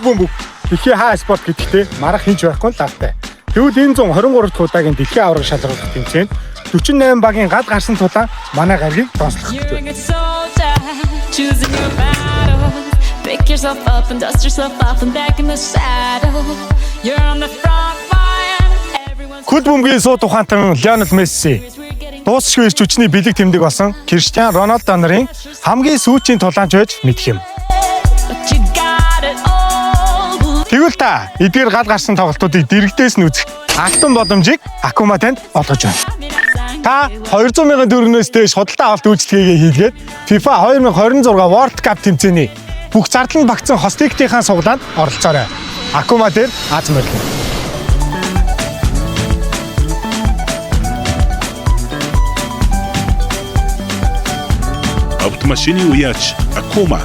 бөмбөг дэлхийн хаа спорт гэдэгтээ марах хинч байхгүй л таатай. Тэгвэл энэ 123 дахь удаагийн дэлхийн аварга шалралт тэмцээнд 48 багийн гал гарсан тулаан манай гаргийг тоослох гэж байна. Pick yourself up and dust yourself off and back in the saddle. You're on the front line. Кул бөмбөгийн сууд ухаантан Лионел Месси дуусшгүй ирч хүчний бэлэг тэмдэг болсон Криштиано Роналдо нарын хамгийн сүүчийн тулаанч байж мэдэх юм. Тэгвэл та эдгээр гал гарсан тоглолтуудыг дэрэгдээс нь үзэх алтан боломжийг Акума танд олгож байна. Та 200 мянган төгрөгнөөс дээш худалдаа авалт үйлчлэгээ хийлгээд FIFA 2026 World Cup тэмцээний бүх зардал нь багтсан хостиктийнхаа суглаанд оролцоорой. Акума дээр аз мөргөн. Автомашины уяач Акума